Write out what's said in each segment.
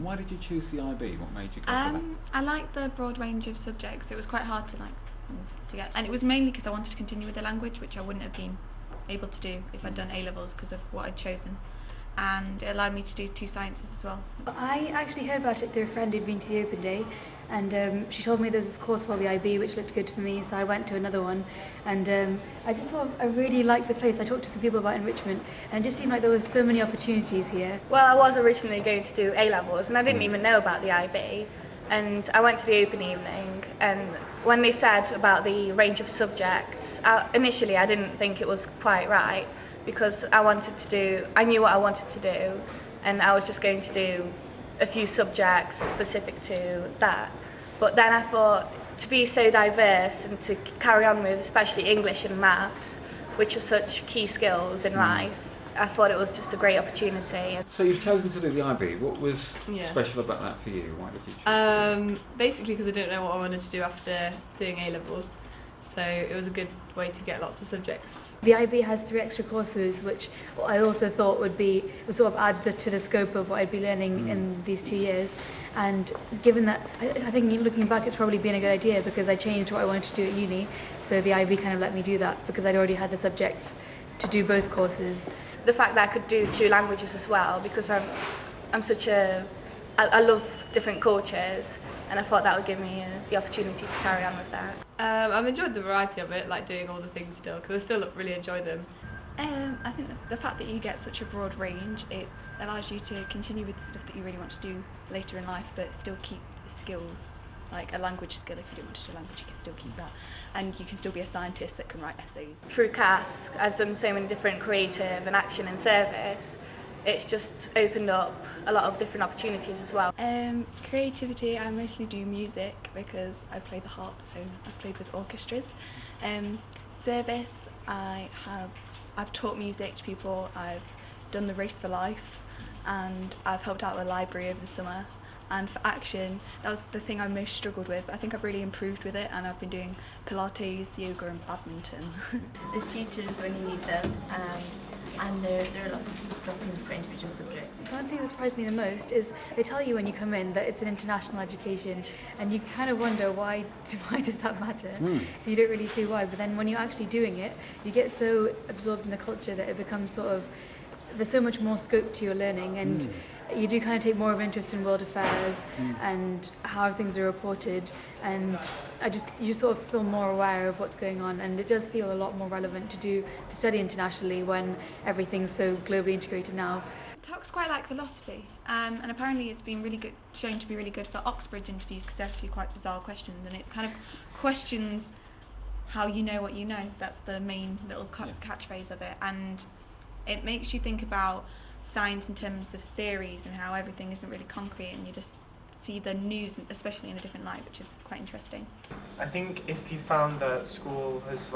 why did you choose the IB? What made you go for that? I liked the broad range of subjects. It was quite hard to get, and it was mainly because I wanted to continue with the language, which I wouldn't have been able to do if I'd done A-levels because of what I'd chosen. And it allowed me to do 2 sciences as well. I actually heard about it through a friend who'd been to the open day, and she told me there was this course called the IB which looked good for me, so I went to another one, and I really liked the place. I talked to some people about enrichment, and it just seemed like there was so many opportunities here. Well, I was originally going to do A-levels and I didn't even know about the IB, and I went to the open evening, and when they said about the range of subjects, initially I didn't think it was quite right, because I knew what I wanted to do, and I was just going to do a few subjects specific to that. But then I thought, to be so diverse and to carry on with especially English and maths, which are such key skills in life, I thought it was just a great opportunity. So you've chosen to do the IB. What was special about that for you? Why did you choose it? Basically because I didn't know what I wanted to do after doing A-levels. So it was a good way to get lots of subjects. The IB has 3 extra courses, which I also thought would sort of add to the scope of what I'd be learning in these 2 years. And given that, I think looking back, it's probably been a good idea because I changed what I wanted to do at uni. So the IB kind of let me do that because I'd already had the subjects to do both courses. The fact that I could do 2 languages as well, because I love different cultures, and I thought that would give me the opportunity to carry on with that. I've enjoyed the variety of it, like doing all the things still, because I still really enjoy them. I think the fact that you get such a broad range, it allows you to continue with the stuff that you really want to do later in life, but still keep the skills. Like a language skill, if you don't want to do a language, you can still keep that. And you can still be a scientist that can write essays. Through CASC, I've done so many different creative and action and service. It's just opened up a lot of different opportunities as well. Creativity, I mostly do music because I play the harp, so I've played with orchestras. Service, I've taught music to people, I've done the Race for Life, and I've helped out at a library over the summer. And for action, that was the thing I most struggled with. I think I've really improved with it, and I've been doing Pilates, yoga and badminton. There's tutors when you need them, and there are lots of drop-ins for individual subjects. One thing that surprised me the most is they tell you when you come in that it's an international education, and you kind of wonder why does that matter? So you don't really see why, but then when you're actually doing it, you get so absorbed in the culture that it becomes sort of, there's so much more scope to your learning, and you do kind of take more of an interest in world affairs and how things are reported, and you sort of feel more aware of what's going on, and it does feel a lot more relevant to study internationally when everything's so globally integrated now. Talk's quite like philosophy, and apparently it's been really good, shown to be really good for Oxbridge interviews because they're actually quite bizarre questions, and it kind of questions how you know what you know. That's the main little catchphrase of it, and it makes you think about science in terms of theories and how everything isn't really concrete, and you just see the news, especially in a different light, which is quite interesting. I think if you found that school has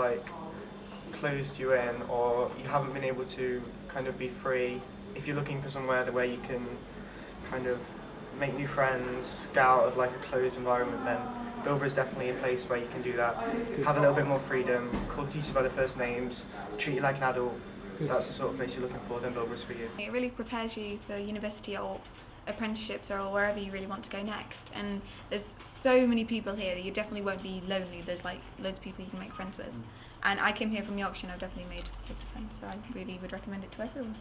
closed you in, or you haven't been able to kind of be free, if you're looking for somewhere where you can kind of make new friends, get out of a closed environment, then Bilborough is definitely a place where you can do that. Have a little bit more freedom, call the teachers by their first names, treat you like an adult. That's the sort of place you're looking for, then Bilborough's for you. It really prepares you for university or apprenticeships or wherever you really want to go next. And there's so many people here that you definitely won't be lonely. There's loads of people you can make friends with. And I came here from Yorkshire and I've definitely made lots of friends, so I really would recommend it to everyone.